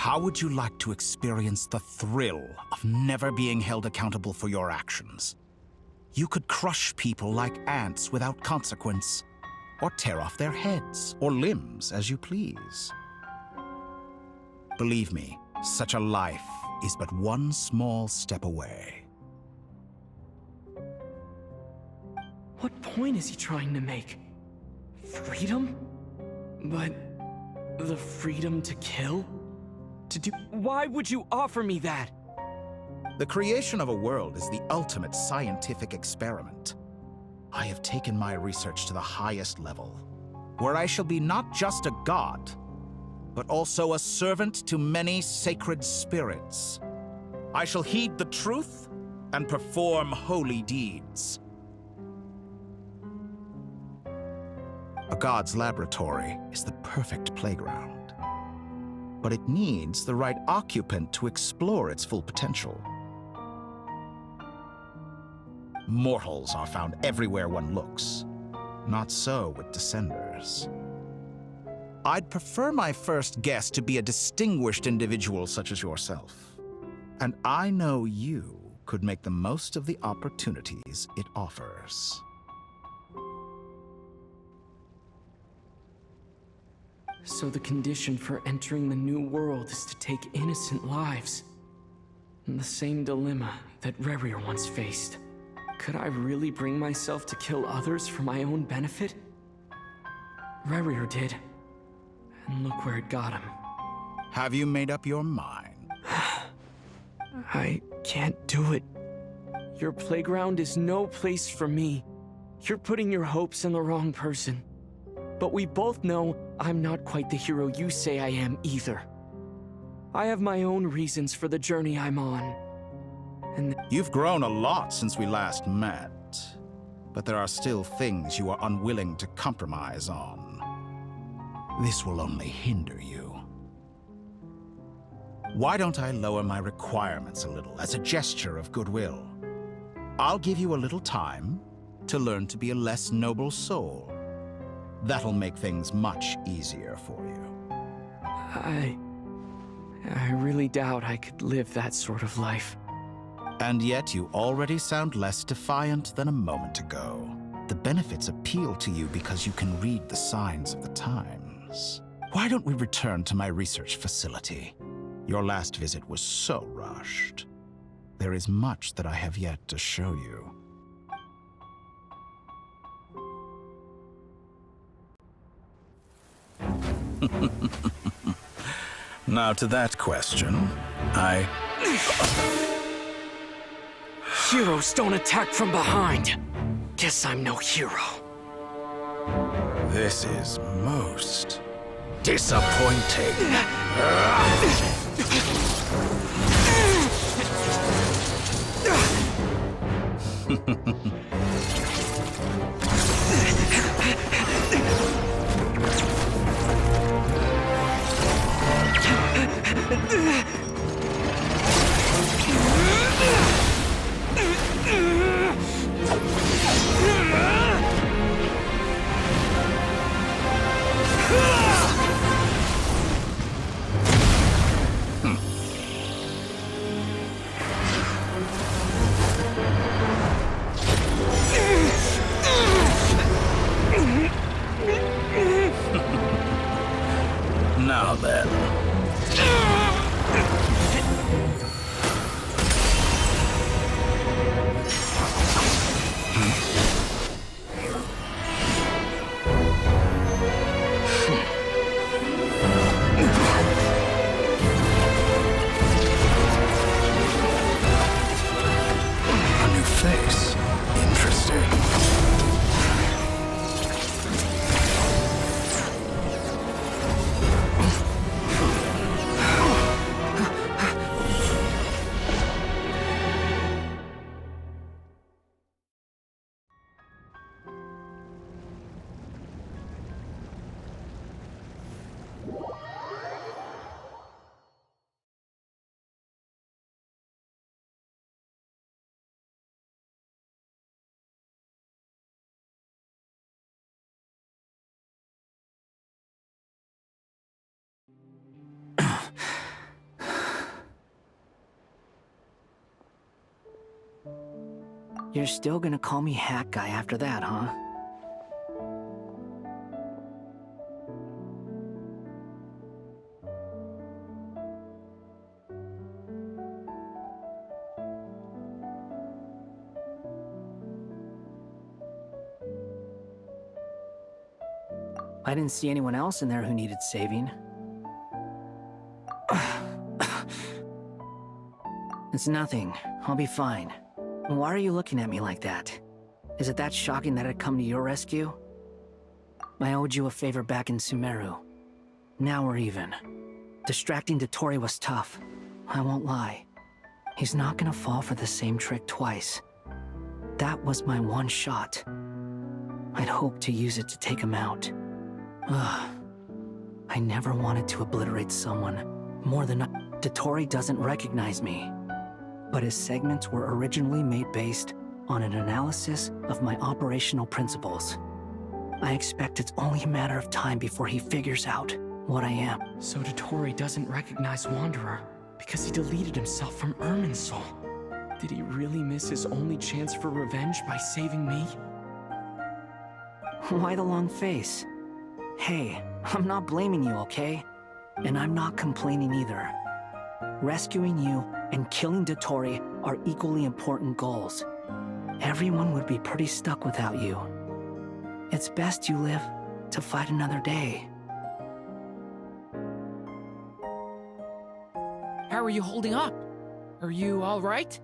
How would you like to experience the thrill of never being held accountable for your actions? You could crush people like ants without consequence, or tear off their heads or limbs as you please. Believe me, such a life is but one small step away. What point is he trying to make? Freedom? But the freedom to kill? To do... Why would you offer me that? The creation of a world is the ultimate scientific experiment. I have taken my research to the highest level, where I shall be not just a god, but also a servant to many sacred spirits. I shall heed the truth and perform holy deeds. A god's laboratory is the perfect playground, but it needs the right occupant to explore its full potential. Mortals are found everywhere one looks. Not so with Descenders. I'd prefer my first guest to be a distinguished individual such as yourself. And I know you could make the most of the opportunities it offers. So the condition for entering the new world is to take innocent lives. The same dilemma that Rerir once faced. Could I really bring myself to kill others for my own benefit? Rerir did. And look where it got him. Have you made up your mind? I can't do it. Your playground is no place for me. You're putting your hopes in the wrong person. But we both know I'm not quite the hero you say I am either. I have my own reasons for the journey I'm on. And you've grown a lot since we last met, but there are still things you are unwilling to compromise on. This will only hinder you. Why don't I lower my requirements a little as a gesture of goodwill? I'll give you a little time to learn to be a less noble soul. That'll make things much easier for you. I really doubt I could live that sort of life. And yet you already sound less defiant than a moment ago. The benefits appeal to you because you can read the signs of the times. Why don't we return to my research facility? Your last visit was so rushed. There is much that I have yet to show you. Now to that question, Heroes don't attack from behind. Guess I'm no hero. This is most disappointing. Now then. A new face. Interesting. You're still gonna call me Hat Guy after that, huh? I didn't see anyone else in there who needed saving. It's nothing. I'll be fine. Why are you looking at me like that? Is it that shocking that I'd come to your rescue? I owed you a favor back in Sumeru. Now we're even. Distracting Dotori was tough. I won't lie. He's not gonna fall for the same trick twice. That was my one shot. I'd hoped to use it to take him out. Ugh. I never wanted to obliterate someone more than Dotori doesn't recognize me. But his segments were originally made based on an analysis of my operational principles. I expect it's only a matter of time before he figures out what I am. So Dotori doesn't recognize Wanderer because he deleted himself from Irminsul. Did he really miss his only chance for revenge by saving me? Why the long face? Hey, I'm not blaming you, okay? And I'm not complaining either. Rescuing you and killing Dotori are equally important goals. Everyone would be pretty stuck without you. It's best you live to fight another day. How are you holding up? Are you all right?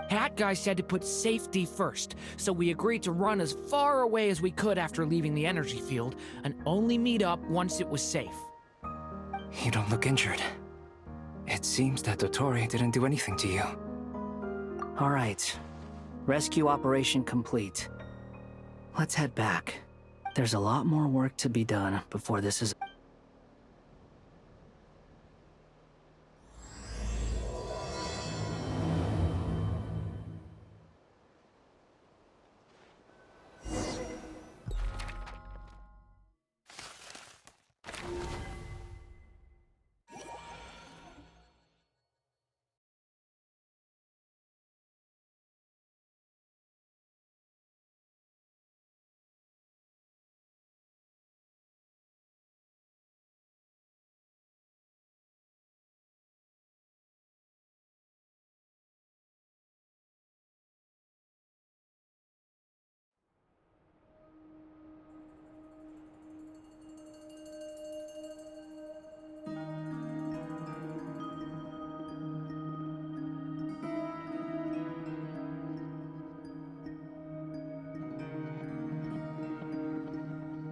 Hat Guy said to put safety first, so we agreed to run as far away as we could after leaving the energy field and only meet up once it was safe. You don't look injured. It seems that Dotori didn't do anything to you. All right. Rescue operation complete. Let's head back. There's a lot more work to be done before this is...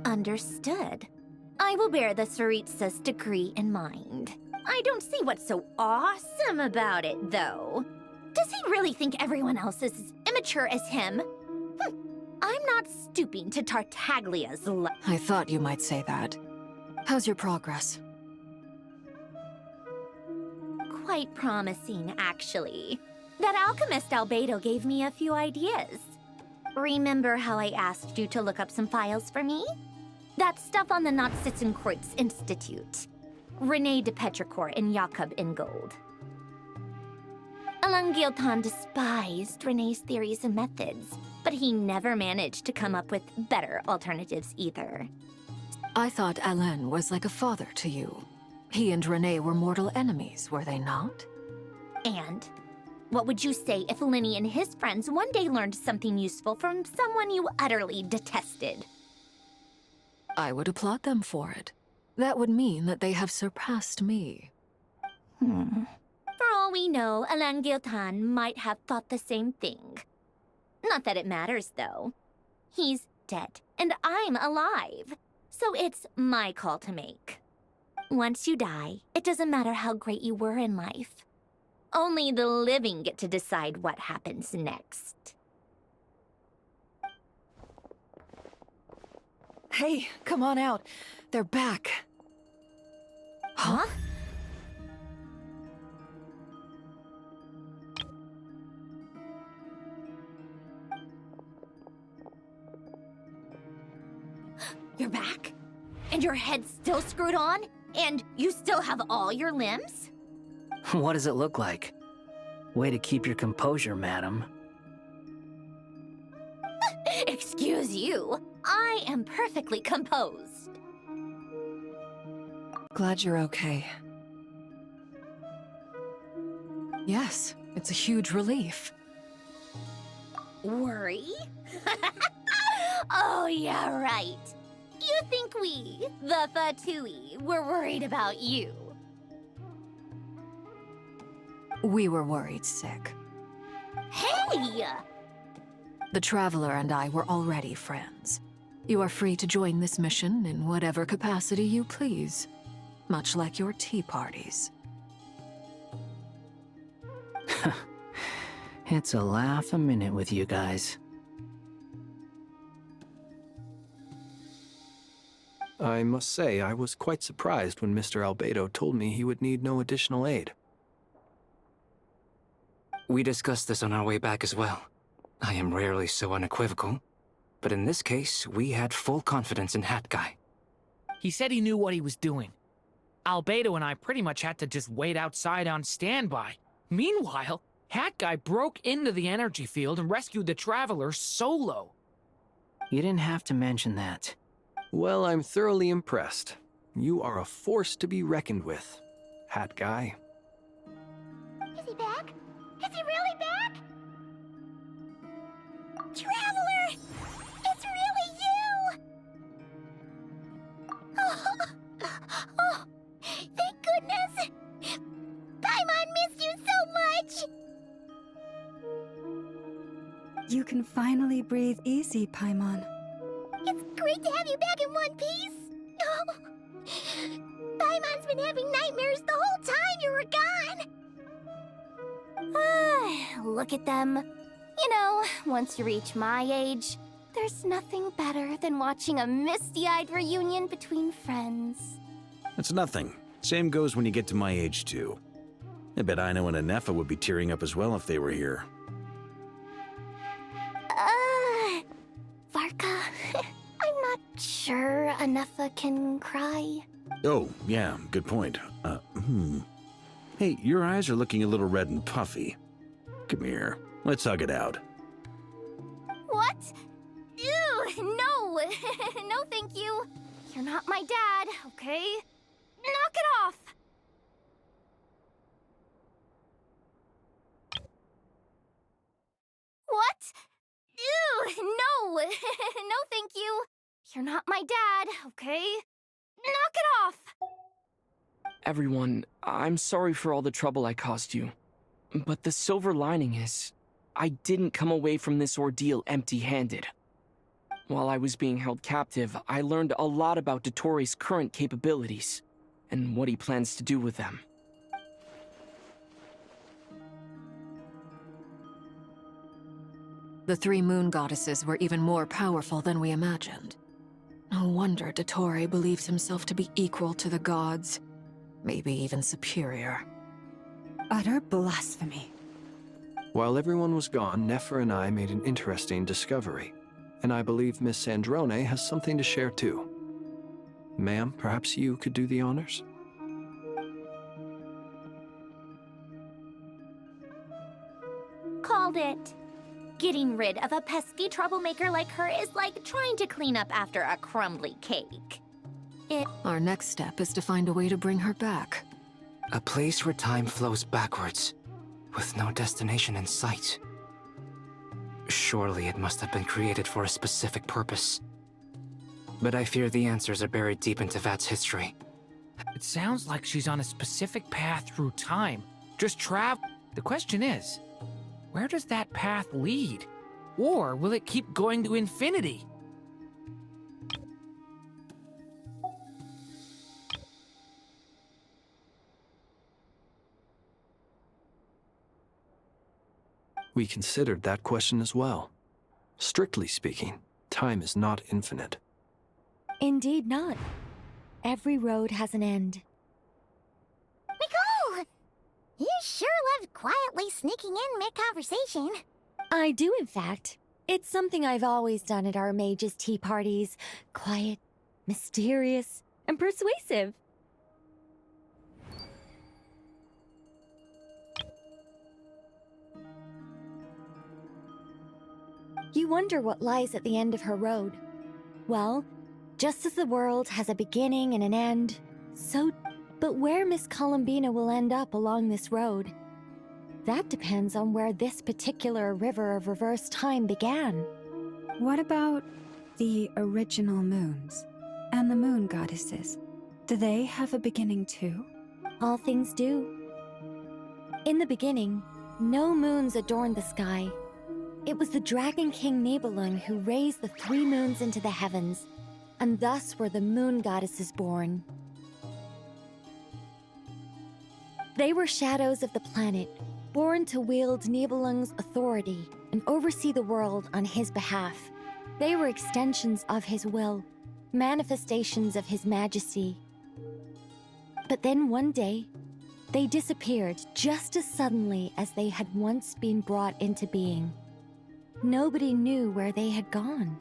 Understood. I will bear the Tsaritsa's decree in mind. I don't see what's so awesome about it, though. Does he really think everyone else is as immature as him? I'm not stooping to Tartaglia's I thought you might say that. How's your progress? Quite promising, actually. That alchemist Albedo gave me a few ideas. Remember how I asked you to look up some files for me? That stuff on the Nazi-Kreuz Institute. René de Petrichor and Jakob Ingold. Alain Guilton despised René's theories and methods, but he never managed to come up with better alternatives either. I thought Alain was like a father to you. He and René were mortal enemies, were they not? And what would you say if Linny and his friends one day learned something useful from someone you utterly detested? I would applaud them for it. That would mean that they have surpassed me. For all we know, Alain Guilton might have thought the same thing. Not that it matters, though. He's dead, and I'm alive. So it's my call to make. Once you die, it doesn't matter how great you were in life. Only the living get to decide what happens next. Hey, come on out. They're back. Huh? You're back? And your head's still screwed on? And you still have all your limbs? What does it look like? Way to keep your composure, madam. Excuse you. I am perfectly composed. Glad you're okay. Yes, it's a huge relief. Worry? Oh, yeah, right. You think we, the Fatui, were worried about you? We were worried sick. Hey! The Traveler and I were already friends. You are free to join this mission in whatever capacity you please. Much like your tea parties. It's a laugh a minute with you guys. I must say, I was quite surprised when Mr. Albedo told me he would need no additional aid. We discussed this on our way back as well. I am rarely so unequivocal, but in this case, we had full confidence in Hat Guy. He said he knew what he was doing. Albedo and I pretty much had to just wait outside on standby. Meanwhile, Hat Guy broke into the energy field and rescued the Traveler solo. You didn't have to mention that. Well, I'm thoroughly impressed. You are a force to be reckoned with, Hat Guy. Is he back? Is he really back? Traveler! It's really you! Oh, thank goodness! Paimon missed you so much! You can finally breathe easy, Paimon. It's great to have you back in one piece! Oh, Paimon's been having nightmares the whole time you were gone! Look at them. You know, once you reach my age, there's nothing better than watching a misty-eyed reunion between friends. That's nothing. Same goes when you get to my age, too. I bet Ino and Anefa would be tearing up as well if they were here. Varka, I'm not sure Anefa can cry. Oh, yeah, good point. Hey, your eyes are looking a little red and puffy. Come here, let's hug it out. What? Ew, no! No, thank you. You're not my dad, okay? Knock it off! What? Ew, no! No, thank you. You're not my dad, okay? Knock it off! Everyone, I'm sorry for all the trouble I caused you. But the silver lining is, I didn't come away from this ordeal empty-handed. While I was being held captive, I learned a lot about Dottoro's current capabilities, and what he plans to do with them. The three moon goddesses were even more powerful than we imagined. No wonder Dottore believes himself to be equal to the gods, maybe even superior. Utter blasphemy. While everyone was gone, Nefer and I made an interesting discovery, and I believe Miss Sandrone has something to share too. Ma'am, perhaps you could do the honors? Called it. Getting rid of a pesky troublemaker like her is like trying to clean up after a crumbly cake. Our next step is to find a way to bring her back. A place where time flows backwards, with no destination in sight. Surely it must have been created for a specific purpose. But I fear the answers are buried deep into Vat's history. It sounds like she's on a specific path through time. Just travel. The question is, where does that path lead? Or will it keep going to infinity? We considered that question as well. Strictly speaking, time is not infinite. Indeed not. Every road has an end. Nicole! You sure loved quietly sneaking in mid-conversation. I do, in fact. It's something I've always done at our mages' tea parties. Quiet, mysterious, and persuasive. You wonder what lies at the end of her road. Well, just as the world has a beginning and an end, but where Miss Columbina will end up along this road, that depends on where this particular river of reverse time began. What about the original moons and the moon goddesses? Do they have a beginning too? All things do. In the beginning, no moons adorned the sky. It was the Dragon King Nibelung who raised the 3 moons into the heavens, and thus were the moon goddesses born. They were shadows of the planet, born to wield Nibelung's authority and oversee the world on his behalf. They were extensions of his will, manifestations of his majesty. But then one day, they disappeared just as suddenly as they had once been brought into being. Nobody knew where they had gone.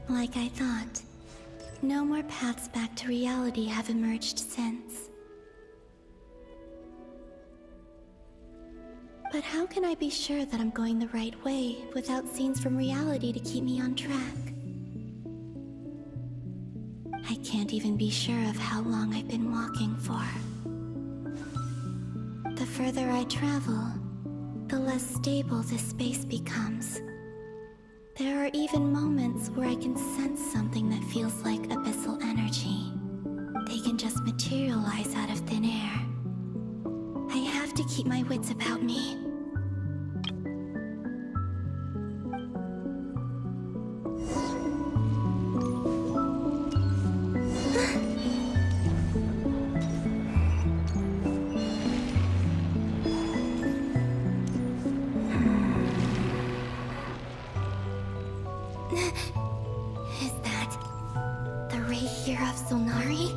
Like I thought, no more paths back to reality have emerged since. But how can I be sure that I'm going the right way without scenes from reality to keep me on track? I can't even be sure of how long I've been walking for. The further I travel, the less stable this space becomes. There are even moments where I can sense something that feels like abyssal energy. They can just materialize out of thin air. I have to keep my wits about me. Is that the ray here of Solnari?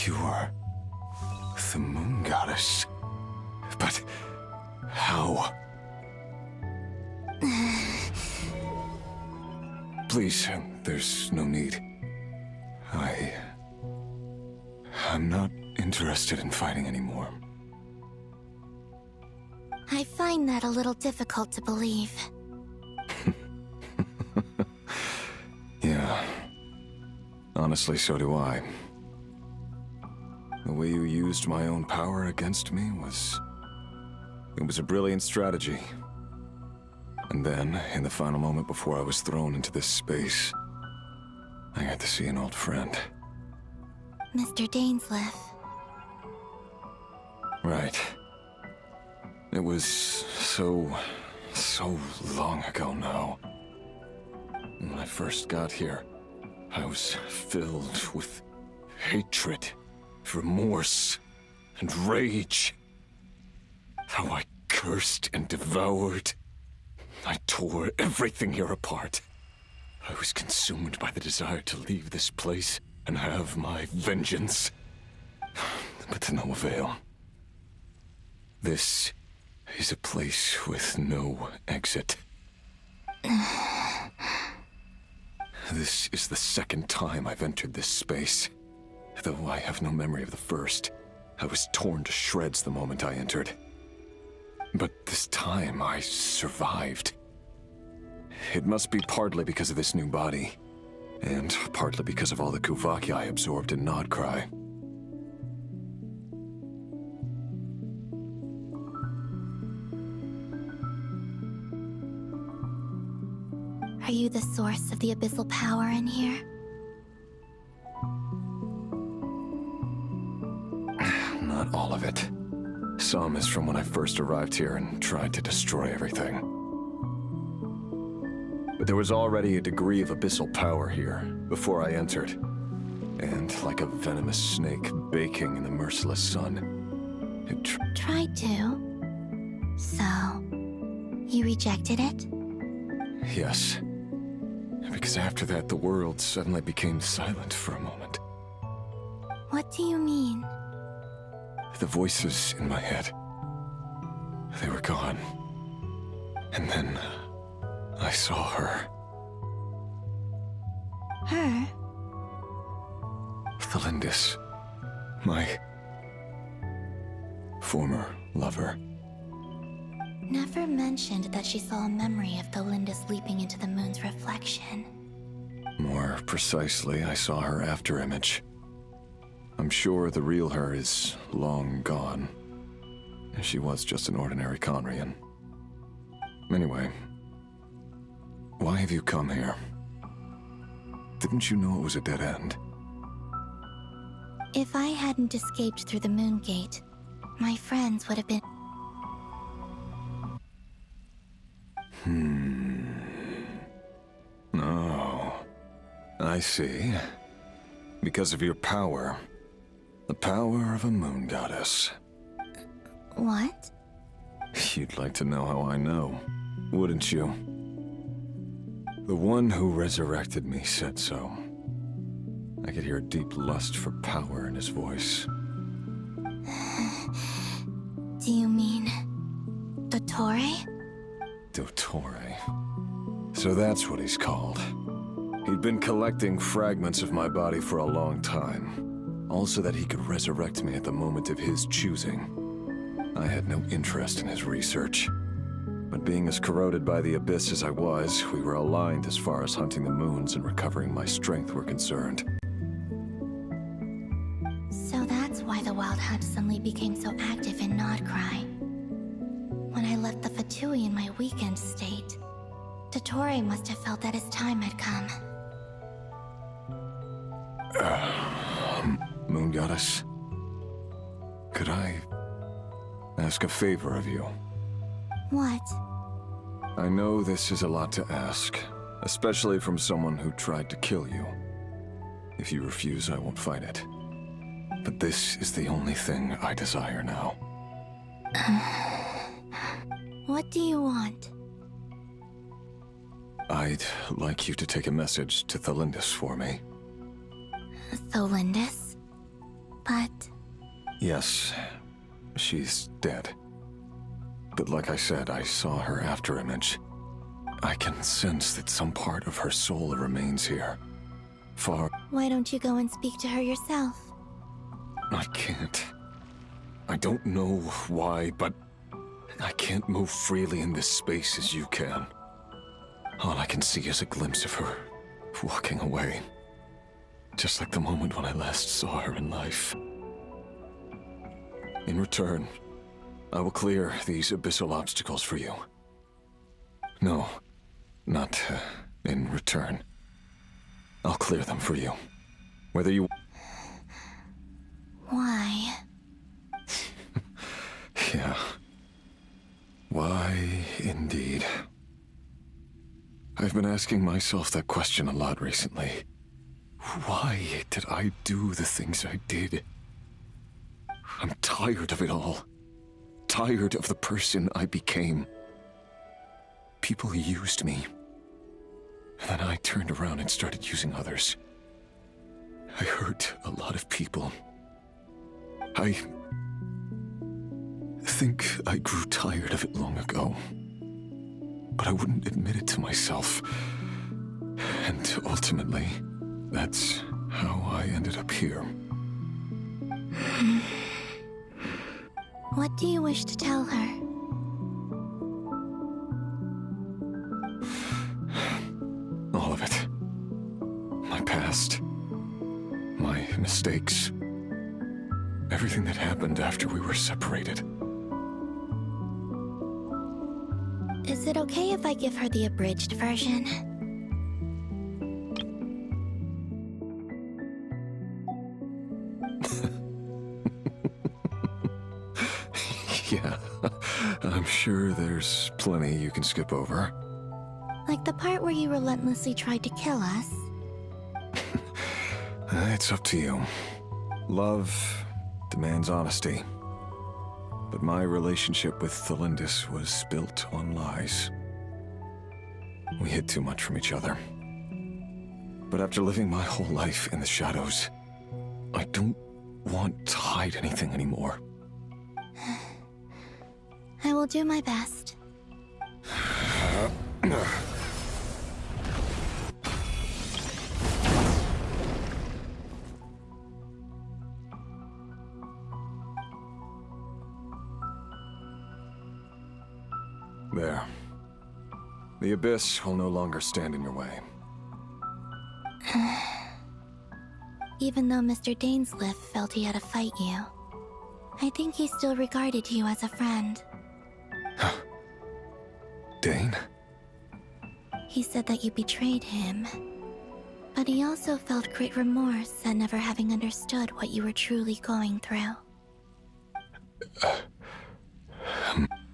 You are the moon goddess. But how? Please, there's no need. I'm not interested in fighting anymore. I find that a little difficult to believe. Yeah. Honestly, so do I. The way you used my own power against me was... It was a brilliant strategy. And then, in the final moment before I was thrown into this space, I got to see an old friend. Mr. Dainsleif. Right. It was so long ago now. When I first got here, I was filled with hatred, remorse, and rage. How I cursed and devoured. I tore everything here apart. I was consumed by the desire to leave this place and have my vengeance. But to no avail. This is a place with no exit. This is the second time I've entered this space. Though I have no memory of the first. I was torn to shreds the moment I entered. But this time I survived. It must be partly because of this new body, and partly because of all the Kuvaki I absorbed in Nod-Krai. Are you the source of the abyssal power in here? Not all of it. Some is from when I first arrived here and tried to destroy everything. But there was already a degree of abyssal power here, before I entered. And like a venomous snake baking in the merciless sun, it Tried to. So, you rejected it? Yes. Because after that, the world suddenly became silent for a moment. What do you mean? The voices in my head, they were gone. And then I saw her. Her? Thelindis, my former lover. Never mentioned that she saw a memory of Thelindis leaping into the moon's reflection. More precisely, I saw her afterimage. I'm sure the real her is long gone. She was just an ordinary Conrian. Anyway, why have you come here? Didn't you know it was a dead end? If I hadn't escaped through the moon gate, my friends would have been... Oh, I see. Because of your power. The power of a moon goddess. What? You'd like to know how I know, wouldn't you? The one who resurrected me said so. I could hear a deep lust for power in his voice. Do you mean... Dottore? Dottore. So that's what he's called. He'd been collecting fragments of my body for a long time. All so that he could resurrect me at the moment of his choosing. I had no interest in his research. But being as corroded by the abyss as I was, we were aligned as far as hunting the moons and recovering my strength were concerned. So that's why the Wild Hunt suddenly became so active in Nod-Krai. When I left the Fatui in my weakened state, Dottore must have felt that his time had come. Moon Goddess, could I ask a favor of you? What? I know this is a lot to ask, especially from someone who tried to kill you. If you refuse, I won't fight it. But this is the only thing I desire now. What do you want? I'd like you to take a message to Thelindis for me. Thelindis? But... Yes, she's dead. But like I said, I saw her afterimage. I can sense that some part of her soul remains here. Far... Why don't you go and speak to her yourself? I can't. I don't know why, but I can't move freely in this space as you can. All I can see is a glimpse of her, walking away. Just like the moment when I last saw her in life. In return, I will clear these abyssal obstacles for you. No, not in return. I'll clear them for you. Whether you... Why? Yeah. Why, indeed. I've been asking myself that question a lot recently. Why did I do the things I did? I'm tired of it all. Tired of the person I became. People used me. And then I turned around and started using others. I hurt a lot of people. I think I grew tired of it long ago. But I wouldn't admit it to myself. And ultimately, that's how I ended up here. What do you wish to tell her? All of it. My past. My mistakes. Everything that happened after we were separated. Is it okay if I give her the abridged version? Yeah, I'm sure there's plenty you can skip over. Like the part where you relentlessly tried to kill us? It's up to you. Love demands honesty. But my relationship with Thelindis was built on lies. We hid too much from each other. But after living my whole life in the shadows, I don't want to hide anything anymore. I will do my best. There. The Abyss will no longer stand in your way. Even though Mr. Dainsleif felt he had to fight you, I think he still regarded you as a friend. Dane? He said that you betrayed him, but he also felt great remorse at never having understood what you were truly going through.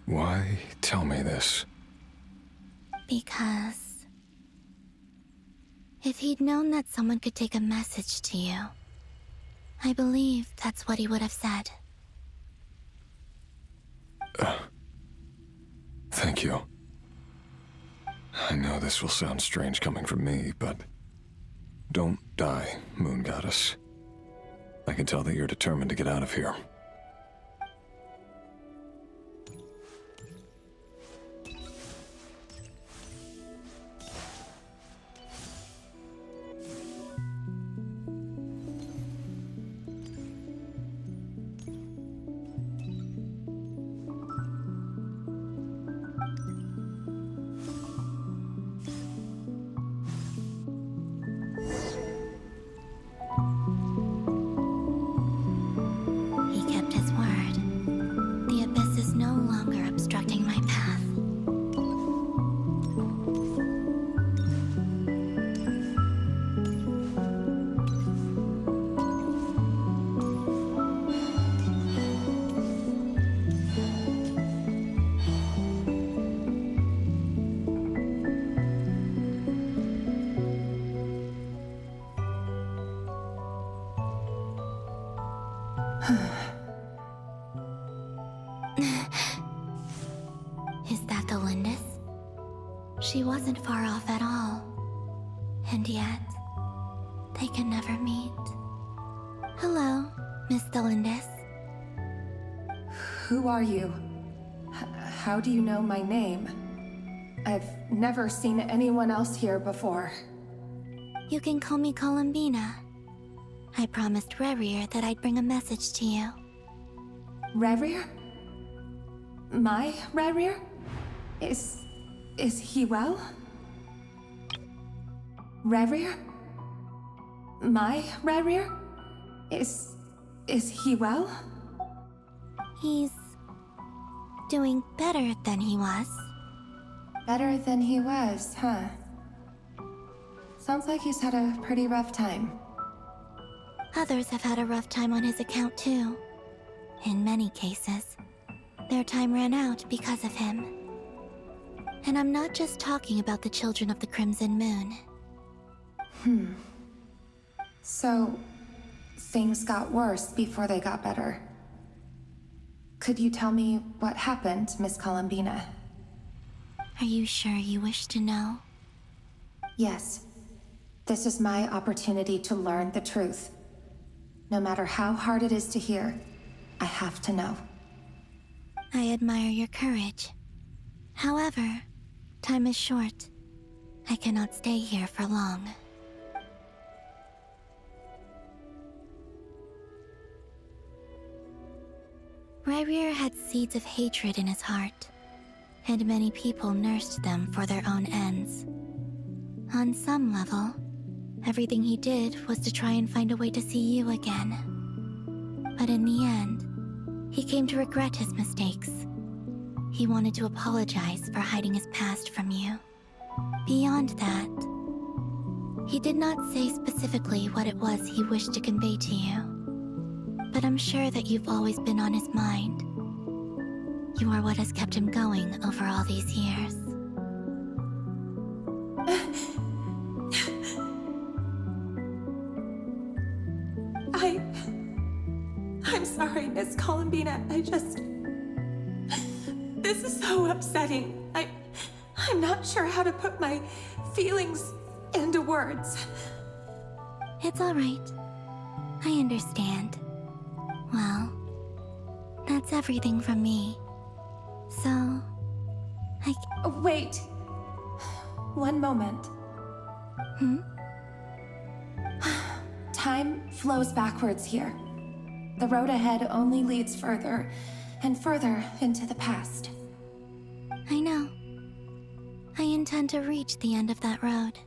Why tell me this? Because if he'd known that someone could take a message to you, I believe that's what he would have said. Thank you. I know this will sound strange coming from me, but don't die, Moon Goddess. I can tell that you're determined to get out of here. Is that the Lindis? She wasn't far off at all. And yet, they can never meet. Hello, Miss Thelindis. Who are you? How do you know my name? I've never seen anyone else here before. You can call me Columbina. I promised Rerir that I'd bring a message to you. Rerir? My Rerir? Is he well? Rerir? My Rerir? Is he well? He's doing better than he was. Better than he was, huh? Sounds like he's had a pretty rough time. Others have had a rough time on his account too. In many cases, their time ran out because of him. And I'm not just talking about the children of the Crimson Moon. So, things got worse before they got better. Could you tell me what happened, Miss Columbina? Are you sure you wish to know? Yes. This is my opportunity to learn the truth. No matter how hard it is to hear, I have to know. I admire your courage. However, time is short. I cannot stay here for long. Rerir had seeds of hatred in his heart, and many people nursed them for their own ends. On some level, everything he did was to try and find a way to see you again. But in the end, he came to regret his mistakes. He wanted to apologize for hiding his past from you. Beyond that, he did not say specifically what it was he wished to convey to you. But I'm sure that you've always been on his mind. You are what has kept him going over all these years. Columbina, this is so upsetting. I'm not sure how to put my feelings into words. It's all right. I understand. Well, that's everything from me. So, Wait. One moment. Time flows backwards here. The road ahead only leads further and further into the past. I know. I intend to reach the end of that road.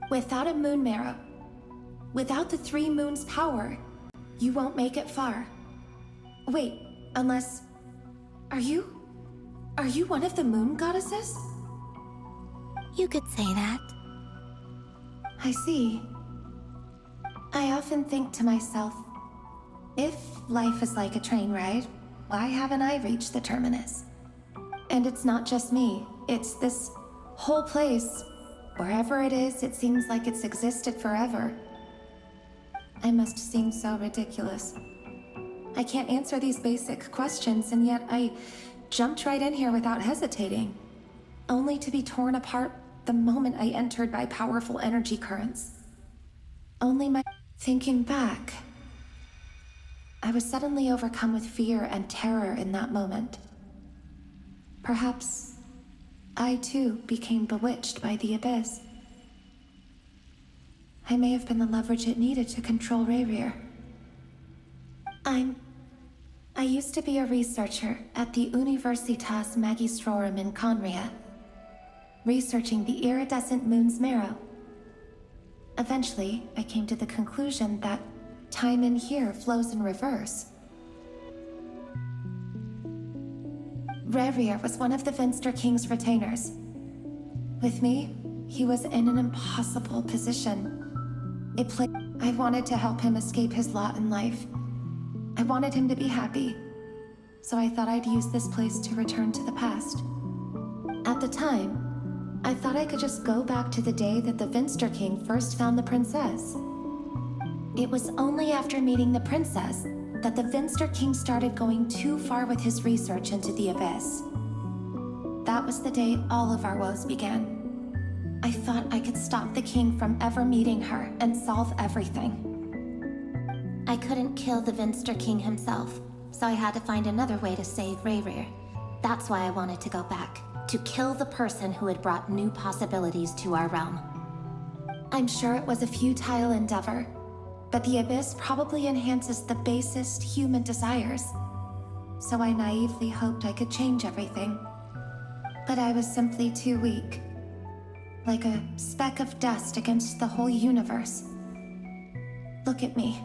Without a moon marrow, without the 3 moons' power, you won't make it far. Wait, unless... Are you one of the moon goddesses? You could say that. I see. I often think to myself, if life is like a train ride, why haven't I reached the terminus? And it's not just me, it's this whole place. Wherever it is, it seems like it's existed forever. I must seem so ridiculous. I can't answer these basic questions, and yet I jumped right in here without hesitating, only to be torn apart the moment I entered by powerful energy currents. Thinking back, I was suddenly overcome with fear and terror in that moment. Perhaps I too became bewitched by the abyss. I may have been the leverage it needed to control Rayrir. I used to be a researcher at the Universitas Magistrorum in Conria, researching the iridescent moon's marrow. Eventually, I came to the conclusion that time in here flows in reverse. Rayrir was one of the Finster King's retainers. With me, he was in an impossible position. I wanted to help him escape his lot in life. I wanted him to be happy, so I thought I'd use this place to return to the past. At the time, I thought I could just go back to the day that the Finster King first found the princess. It was only after meeting the princess that the Finster King started going too far with his research into the abyss. That was the day all of our woes began. I thought I could stop the king from ever meeting her and solve everything. I couldn't kill the Finster King himself, so I had to find another way to save Rayrir. That's why I wanted to go back, to kill the person who had brought new possibilities to our realm. I'm sure it was a futile endeavor, but the abyss probably enhances the basest human desires. So I naively hoped I could change everything. But I was simply too weak. Like a speck of dust against the whole universe. Look at me.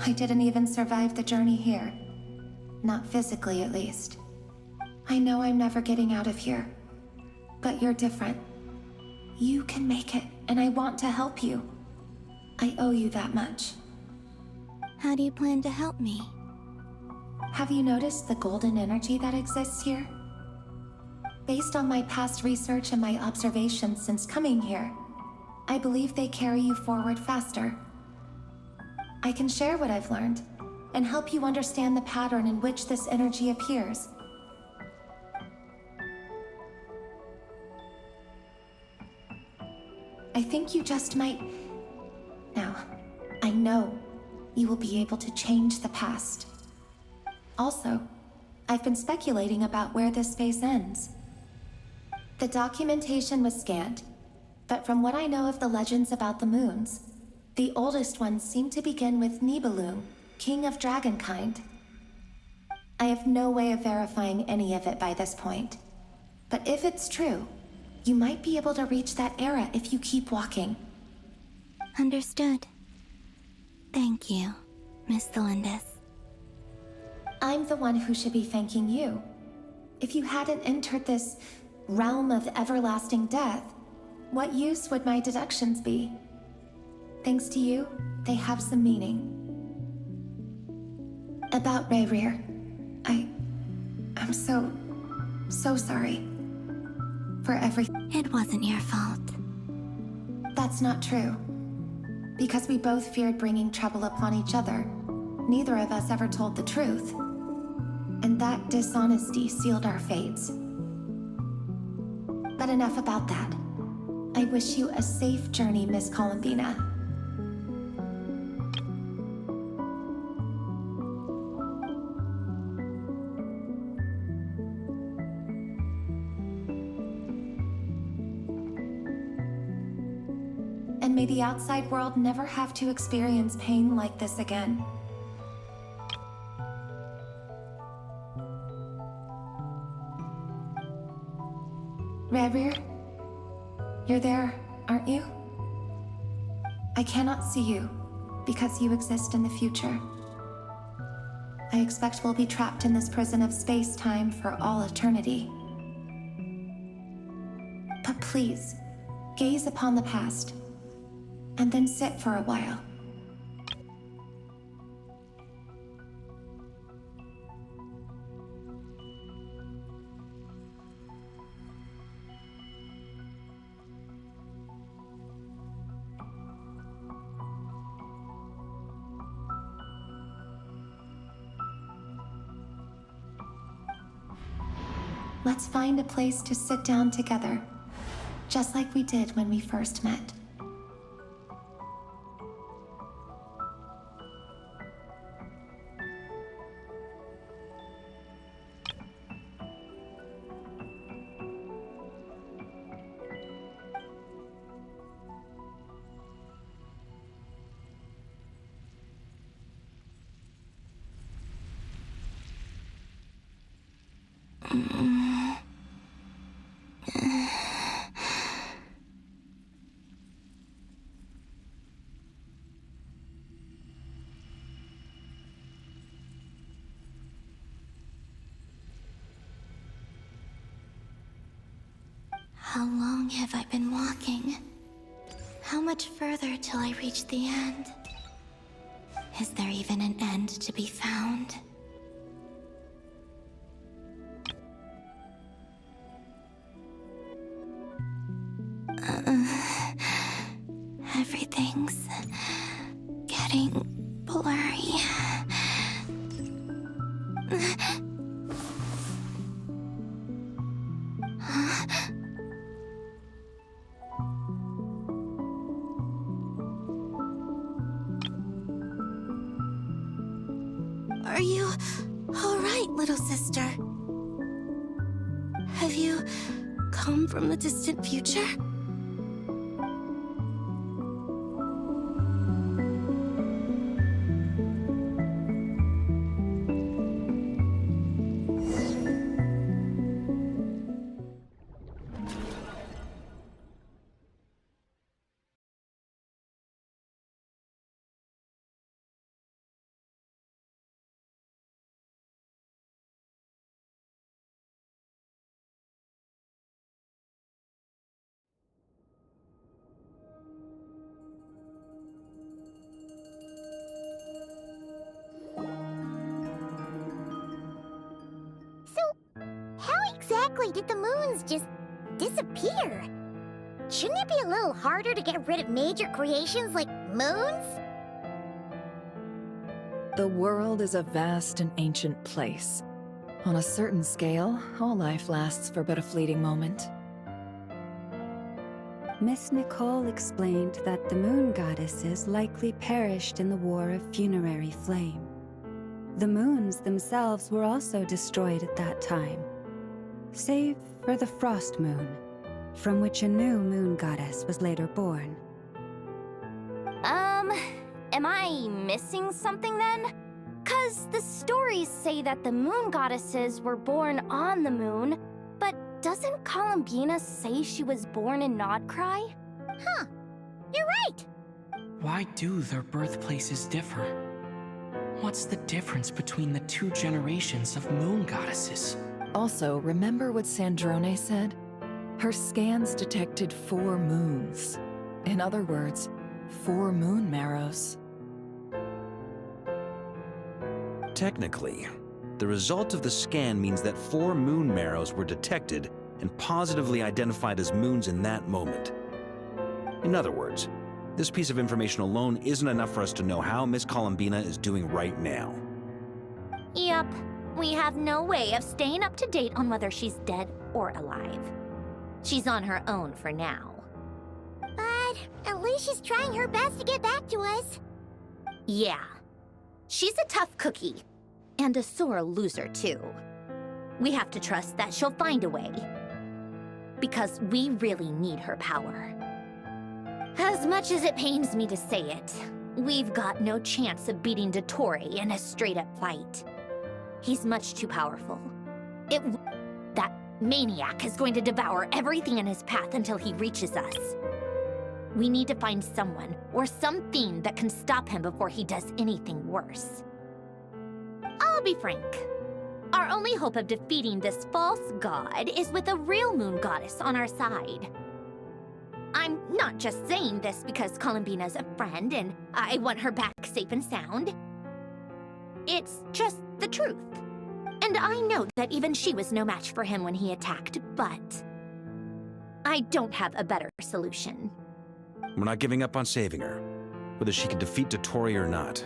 I didn't even survive the journey here. Not physically, at least. I know I'm never getting out of here. But you're different. You can make it, and I want to help you. I owe you that much. How do you plan to help me? Have you noticed the golden energy that exists here? Based on my past research and my observations since coming here, I believe they carry you forward faster. I can share what I've learned, and help you understand the pattern in which this energy appears. I think you just might... Now, I know you will be able to change the past. Also, I've been speculating about where this space ends. The documentation was scanned, but from what I know of the legends about the moons, the oldest ones seem to begin with Nibelung, king of dragonkind. I have no way of verifying any of it by this point, but if it's true, you might be able to reach that era if you keep walking. Understood. Thank you, Miss Thelindis. I'm the one who should be thanking you. If you hadn't entered this realm of everlasting death, what use would my deductions be? Thanks to you, they have some meaning. About Rayrir, I'm so sorry. For everything. It wasn't your fault. That's not true. Because we both feared bringing trouble upon each other, neither of us ever told the truth. And that dishonesty sealed our fates. But enough about that. I wish you a safe journey, Miss Columbina. And may the outside world never have to experience pain like this again. Reverie, you're there, aren't you? I cannot see you, because you exist in the future. I expect we'll be trapped in this prison of space-time for all eternity. But please, gaze upon the past, and then sit for a while. Let's find a place to sit down together, just like we did when we first met. How long have I been walking? How much further till I reach the end? Is there even an end to be found? Everything's getting blurry. Are you all right, little sister? Have you come from the distant future? Exactly did the moons just disappear? Shouldn't it be a little harder to get rid of major creations like moons? The world is a vast and ancient place. On a certain scale, all life lasts for but a fleeting moment. Miss Nicole explained that the moon goddesses likely perished in the War of Funerary Flame. The moons themselves were also destroyed at that time, save for the Frost Moon, from which a new moon goddess was later born. Am I missing something then? 'Cause the stories say that the moon goddesses were born on the moon, but doesn't Columbina say she was born in Nod-Krai? Huh, you're right! Why do their birthplaces differ? What's the difference between the two generations of moon goddesses? Also, remember what Sandrone said? Her scans detected 4 moons. In other words, 4 moon marrows. Technically, the result of the scan means that 4 moon marrows were detected and positively identified as moons in that moment. In other words, this piece of information alone isn't enough for us to know how Miss Columbina is doing right now. Yep, We have no way of staying up to date on whether she's dead or alive. She's on her own for now. But at least she's trying her best to get back to us. Yeah. She's a tough cookie. And a sore loser, too. We have to trust that she'll find a way. Because we really need her power. As much as it pains me to say it, we've got no chance of beating Dottore in a straight-up fight. He's much too powerful. That maniac is going to devour everything in his path until he reaches us. We need to find someone or something that can stop him before he does anything worse. I'll be frank. Our only hope of defeating this false god is with a real moon goddess on our side. I'm not just saying this because Columbina's a friend and I want her back safe and sound. It's just the truth. And I know that even she was no match for him when he attacked, but I don't have a better solution. We're not giving up on saving her, whether she can defeat Dottore or not.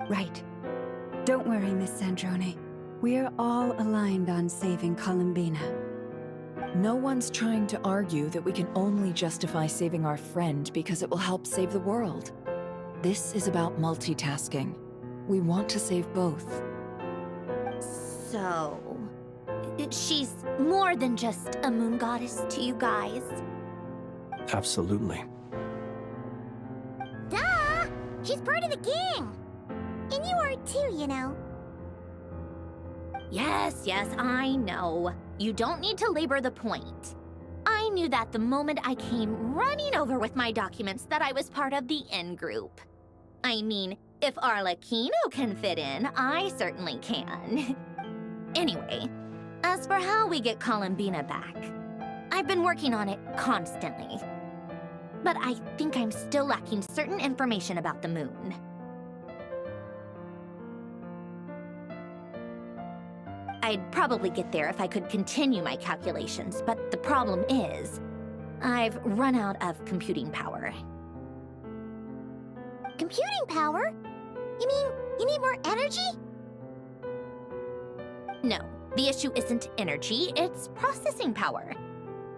Right. Don't worry, Miss Sandrone. We're all aligned on saving Columbina. No one's trying to argue that we can only justify saving our friend because it will help save the world. This is about multitasking. We want to save both. So, she's more than just a moon goddess to you guys? Absolutely. Duh! She's part of the gang! And you are too, you know. Yes, I know. You don't need to labor the point. I knew that the moment I came running over with my documents that I was part of the in-group. I mean, if Arlecchino can fit in, I certainly can. Anyway, as for how we get Columbina back, I've been working on it constantly. But I think I'm still lacking certain information about the moon. I'd probably get there if I could continue my calculations, but the problem is, I've run out of computing power. Computing power? You mean you need more energy? No, the issue isn't energy, it's processing power.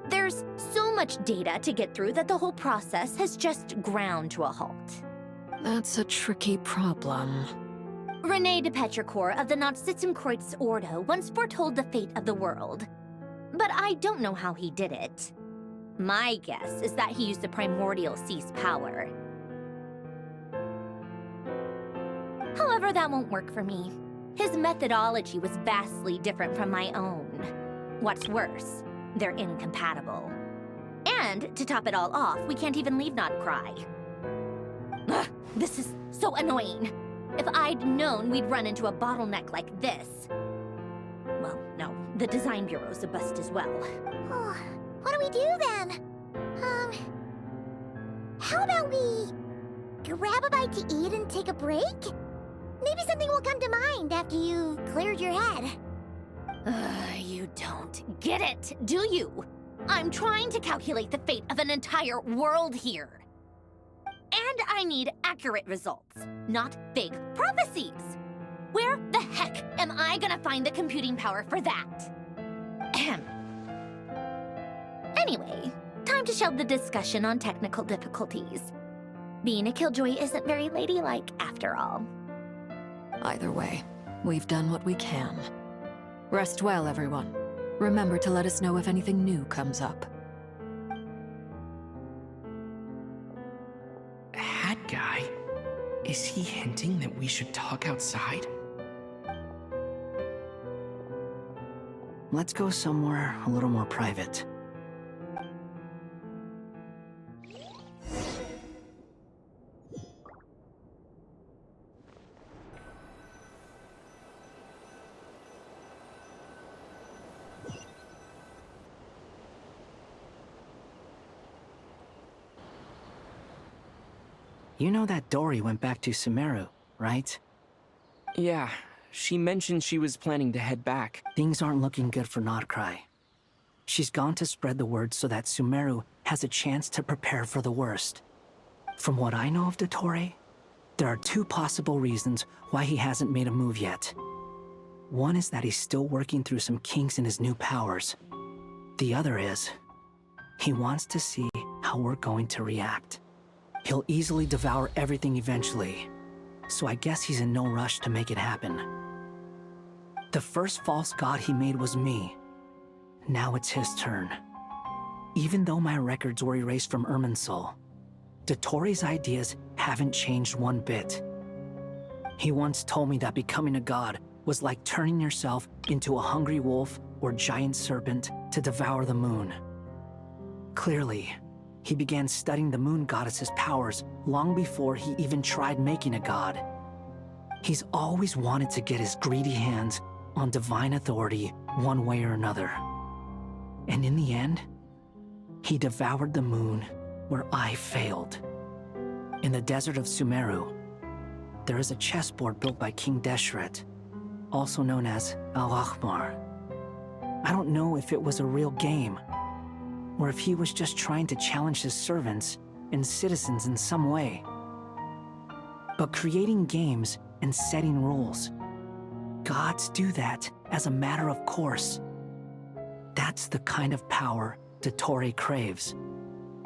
There's so much data to get through that the whole process has just ground to a halt. That's a tricky problem. René de Petrichor of the Nod-Krai Ordo once foretold the fate of the world. But I don't know how he did it. My guess is that he used the primordial sea's power. However, that won't work for me. His methodology was vastly different from my own. What's worse, they're incompatible. And, to top it all off, we can't even leave Nod-Krai. Ugh, this is so annoying. If I'd known we'd run into a bottleneck like this... Well, no, the design bureau's a bust as well. Oh, what do we do then? How about we grab a bite to eat and take a break? Maybe something will come to mind after you've cleared your head. You don't get it, do you? I'm trying to calculate the fate of an entire world here. And I need accurate results, not big prophecies. Where the heck am I gonna find the computing power for that? Ahem. Anyway, time to shelve the discussion on technical difficulties. Being a killjoy isn't very ladylike, after all. Either way, we've done what we can. Rest well, everyone. Remember to let us know if anything new comes up. Hat guy? Is he hinting that we should talk outside? Let's go somewhere a little more private. You know that Dory went back to Sumeru, right? Yeah, she mentioned she was planning to head back. Things aren't looking good for Nod-Krai. She's gone to spread the word so that Sumeru has a chance to prepare for the worst. From what I know of Dottore, there are two possible reasons why he hasn't made a move yet. One is that he's still working through some kinks in his new powers. The other is, he wants to see how we're going to react. He'll easily devour everything eventually, so I guess he's in no rush to make it happen. The first false god he made was me. Now it's his turn. Even though my records were erased from Irminsul, Dottoro's ideas haven't changed one bit. He once told me that becoming a god was like turning yourself into a hungry wolf or giant serpent to devour the moon. Clearly, he began studying the moon goddess's powers long before he even tried making a god. He's always wanted to get his greedy hands on divine authority one way or another. And in the end, he devoured the moon where I failed. In the desert of Sumeru, there is a chessboard built by King Deshret, also known as Al-Ahmar. I don't know if it was a real game, or if he was just trying to challenge his servants and citizens in some way. But creating games and setting rules, gods do that as a matter of course. That's the kind of power Dottore craves.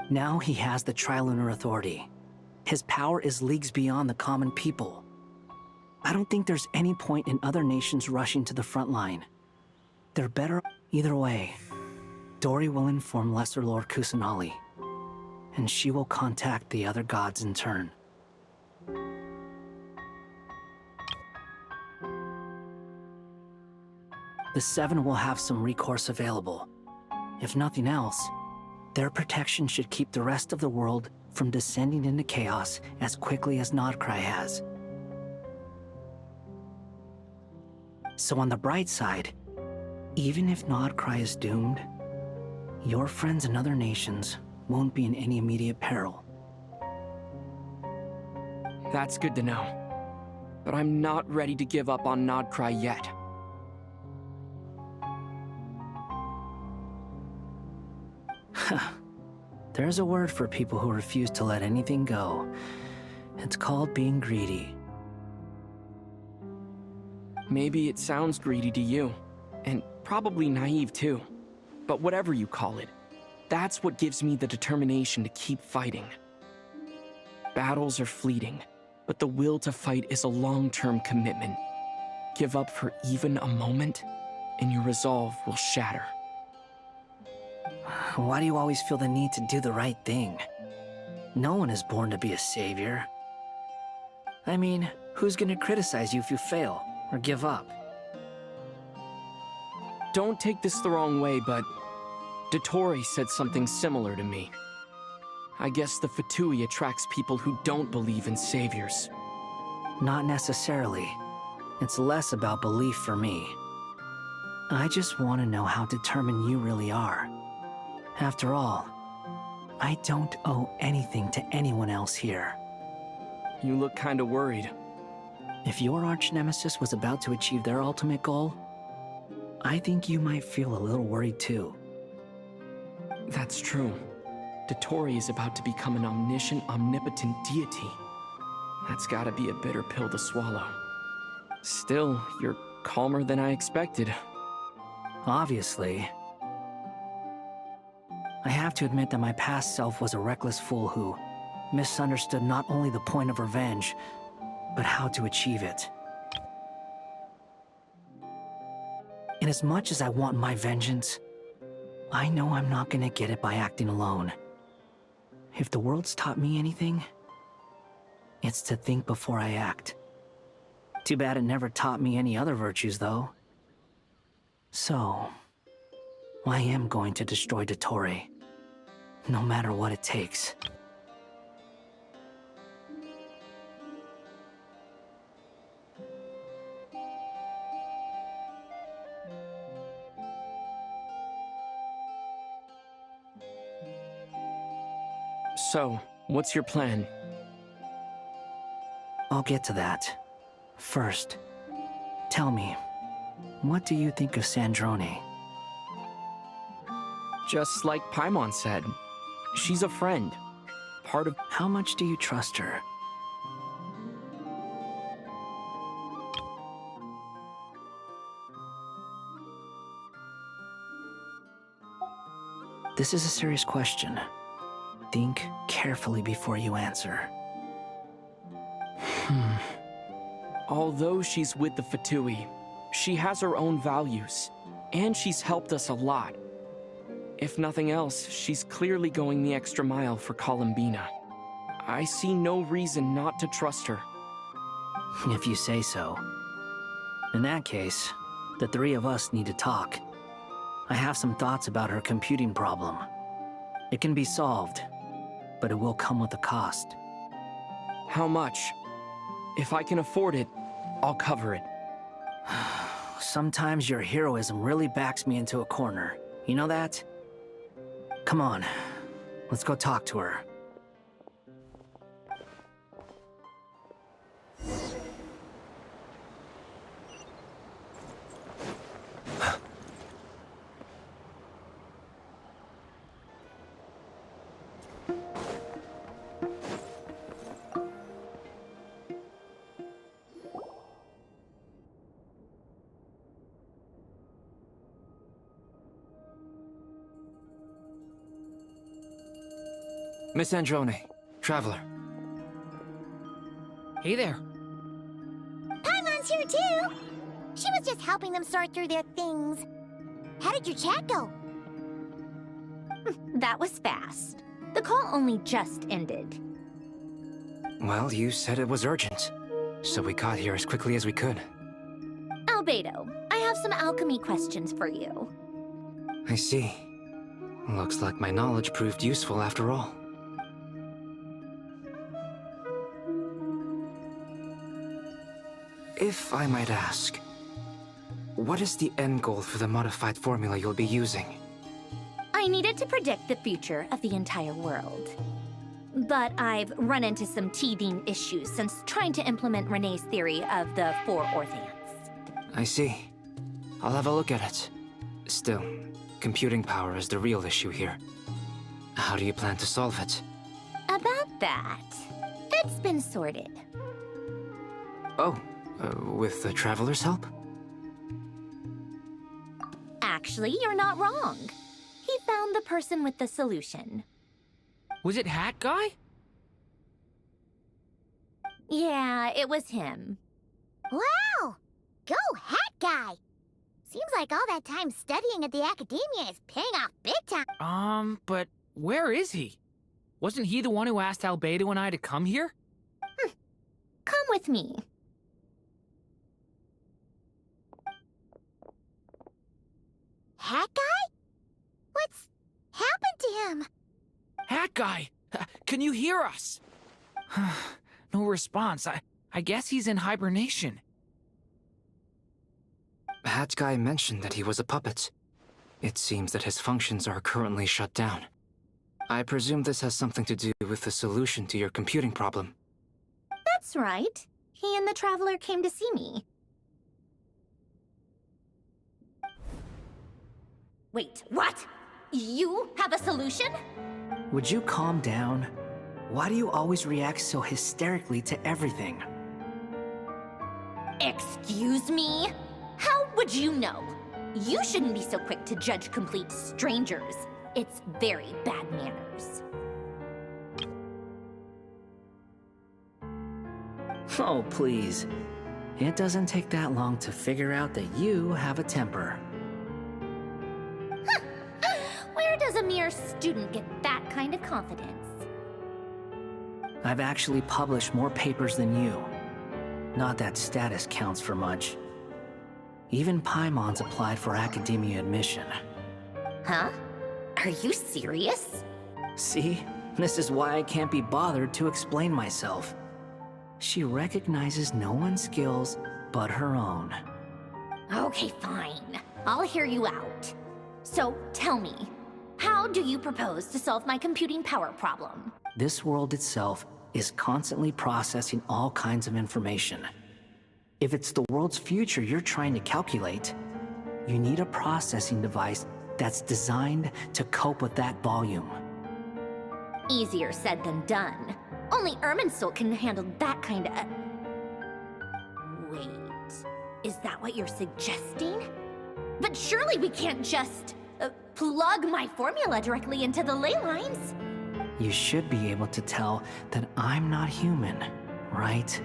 Now he has the Trilunar Authority. His power is leagues beyond the common people. I don't think there's any point in other nations rushing to the front line. They're better either way. Dori will inform Lesser Lord Kusanali, and she will contact the other gods in turn. The Seven will have some recourse available. If nothing else, their protection should keep the rest of the world from descending into chaos as quickly as Nod-Krai has. So on the bright side, even if Nod-Krai is doomed, your friends in other nations won't be in any immediate peril. That's good to know. But I'm not ready to give up on Nod-Krai yet. There's a word for people who refuse to let anything go. It's called being greedy. Maybe it sounds greedy to you, and probably naive too. But whatever you call it, that's what gives me the determination to keep fighting. Battles are fleeting, but the will to fight is a long-term commitment. Give up for even a moment, and your resolve will shatter. Why do you always feel the need to do the right thing? No one is born to be a savior. I mean, who's gonna criticize you if you fail or give up? Don't take this the wrong way, but Dottore said something similar to me. I guess the Fatui attracts people who don't believe in saviors. Not necessarily. It's less about belief for me. I just want to know how determined you really are. After all, I don't owe anything to anyone else here. You look kinda worried. If your arch-nemesis was about to achieve their ultimate goal, I think you might feel a little worried too. That's true. Dottore is about to become an omniscient, omnipotent deity. That's gotta be a bitter pill to swallow. Still, you're calmer than I expected. Obviously. I have to admit that my past self was a reckless fool who misunderstood not only the point of revenge, but how to achieve it. And as much as I want my vengeance, I know I'm not gonna get it by acting alone. If the world's taught me anything, it's to think before I act. Too bad it never taught me any other virtues, though. So, I am going to destroy Dottore, no matter what it takes. So, what's your plan? I'll get to that. First, tell me, what do you think of Sandrone? Just like Paimon said, she's a friend. Part of— How much do you trust her? This is a serious question. Think carefully before you answer. Although she's with the Fatui, she has her own values, and she's helped us a lot. If nothing else, she's clearly going the extra mile for Columbina. I see no reason not to trust her. If you say so. In that case, the three of us need to talk. I have some thoughts about her computing problem. It can be solved, but it will come with a cost. How much? If I can afford it, I'll cover it. Sometimes your heroism really backs me into a corner. You know that? Come on, let's go talk to her. Miss Androne, Traveler. Hey there. Paimon's here too! She was just helping them sort through their things. How did your chat go? That was fast. The call only just ended. Well, you said it was urgent, so we got here as quickly as we could. Albedo, I have some alchemy questions for you. I see. Looks like my knowledge proved useful after all. If I might ask, what is the end goal for the modified formula you'll be using? I needed to predict the future of the entire world. But I've run into some teething issues since trying to implement Renee's theory of the 4 Orthants. I see. I'll have a look at it. Still, computing power is the real issue here. How do you plan to solve it? About that, it's been sorted. Oh, with the Traveler's help? Actually, you're not wrong. He found the person with the solution. Was it Hat Guy? Yeah, it was him. Wow! Go Hat Guy! Seems like all that time studying at the Academia is paying off big time. But where is he? Wasn't he the one who asked Albedo and I to come here? Come with me. Hat Guy? What's happened to him? Hat Guy! Can you hear us? No response. I guess he's in hibernation. Hat Guy mentioned that he was a puppet. It seems that his functions are currently shut down. I presume this has something to do with the solution to your computing problem. That's right. He and the Traveler came to see me. Wait, what? You have a solution? Would you calm down? Why do you always react so hysterically to everything? Excuse me? How would you know? You shouldn't be so quick to judge complete strangers. It's very bad manners. Oh, please. It doesn't take that long to figure out that you have a temper. Where does a mere student get that kind of confidence? I've actually published more papers than you. Not that status counts for much. Even Paimon's applied for academia admission. Huh? Are you serious? See? This is why I can't be bothered to explain myself. She recognizes no one's skills but her own. Okay, fine. I'll hear you out. So, tell me, how do you propose to solve my computing power problem? This world itself is constantly processing all kinds of information. If it's the world's future you're trying to calculate, you need a processing device that's designed to cope with that volume. Easier said than done. Only Irminsul can handle that kind of... Wait, is that what you're suggesting? But surely we can't just... plug my formula directly into the ley lines. You should be able to tell that I'm not human, right?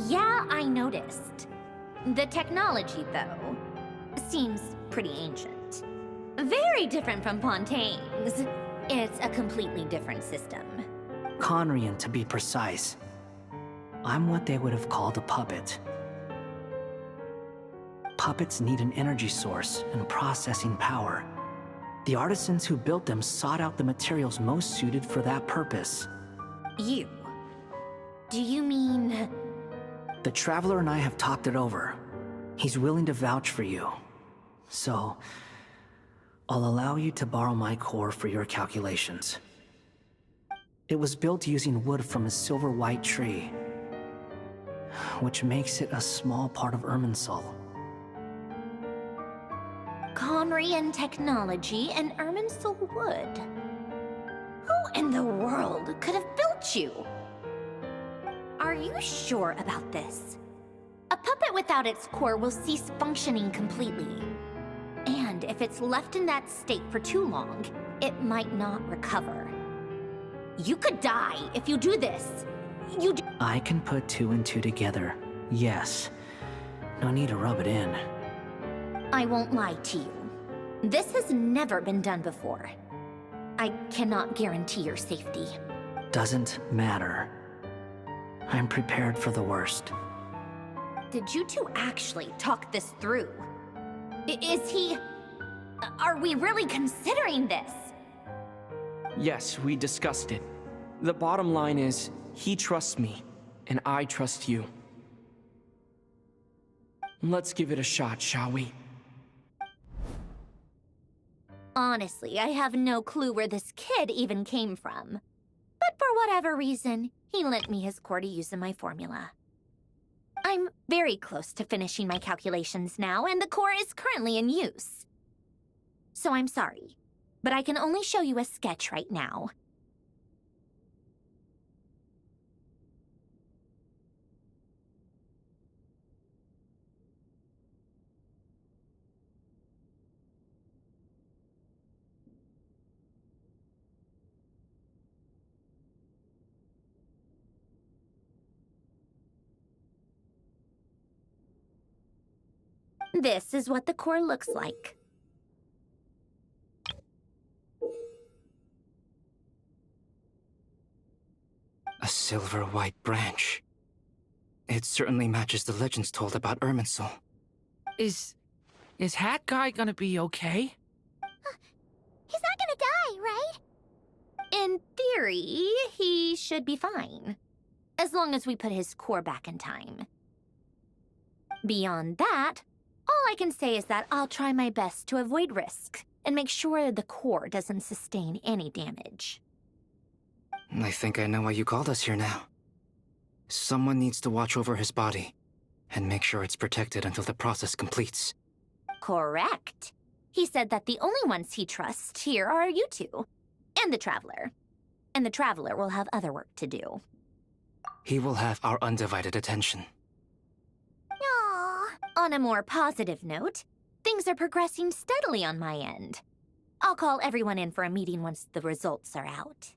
Yeah, I noticed. The technology, though, seems pretty ancient. Very different from Pontaine's. It's a completely different system. Conrian, to be precise. I'm what they would have called a puppet. Puppets need an energy source and processing power. The artisans who built them sought out the materials most suited for that purpose. You? Do you mean... The Traveler and I have talked it over. He's willing to vouch for you. So, I'll allow you to borrow my core for your calculations. It was built using wood from a silver-white tree, which makes it a small part of Irminsul. Conrian technology and Irminsul wood. Who in the world could have built you? Are you sure about this? A puppet without its core will cease functioning completely. And if it's left in that state for too long, it might not recover. You could die if you do this. I can put 2 and 2 together, yes. No need to rub it in. I won't lie to you. This has never been done before. I cannot guarantee your safety. Doesn't matter. I'm prepared for the worst. Did you two actually talk this through? Is he... Are we really considering this? Yes, we discussed it. The bottom line is, he trusts me, and I trust you. Let's give it a shot, shall we? Honestly, I have no clue where this kid even came from. But for whatever reason, he lent me his core to use in my formula. I'm very close to finishing my calculations now, and the core is currently in use. So I'm sorry, but I can only show you a sketch right now. This is what the core looks like. A silver-white branch. It certainly matches the legends told about Irminsul. Is Hat Guy gonna be okay? He's not gonna die, right? In theory, he should be fine. As long as we put his core back in time. Beyond that, all I can say is that I'll try my best to avoid risk and make sure the core doesn't sustain any damage. I think I know why you called us here now. Someone needs to watch over his body and make sure it's protected until the process completes. Correct. He said that the only ones he trusts here are you two, and the Traveler. And the Traveler will have other work to do. He will have our undivided attention. Aww. On a more positive note, things are progressing steadily on my end. I'll call everyone in for a meeting once the results are out.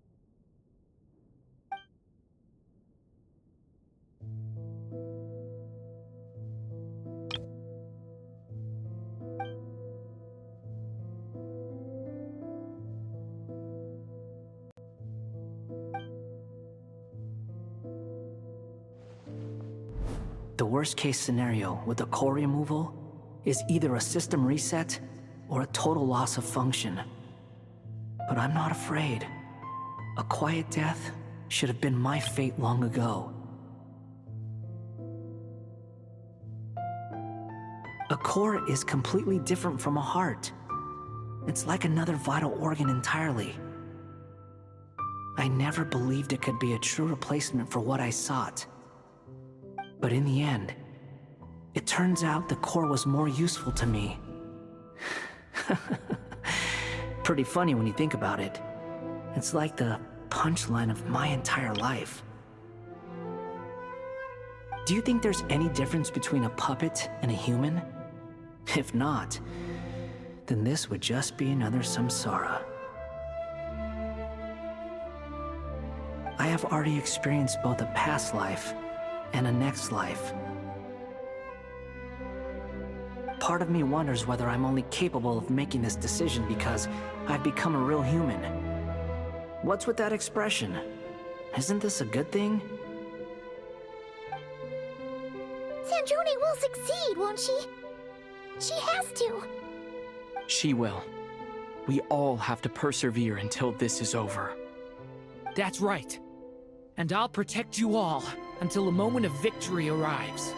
The worst-case scenario with the core removal is either a system reset or a total loss of function. But I'm not afraid. A quiet death should have been my fate long ago. A core is completely different from a heart. It's like another vital organ entirely. I never believed it could be a true replacement for what I sought. But in the end, it turns out the core was more useful to me. Pretty funny when you think about it. It's like the punchline of my entire life. Do you think there's any difference between a puppet and a human? If not, then this would just be another samsara. I have already experienced both a past life and a next life. Part of me wonders whether I'm only capable of making this decision because I've become a real human. What's with that expression? Isn't this a good thing? Sandrone will succeed, won't she? She has to. She will. We all have to persevere until this is over. That's right. And I'll protect you all until the moment of victory arrives.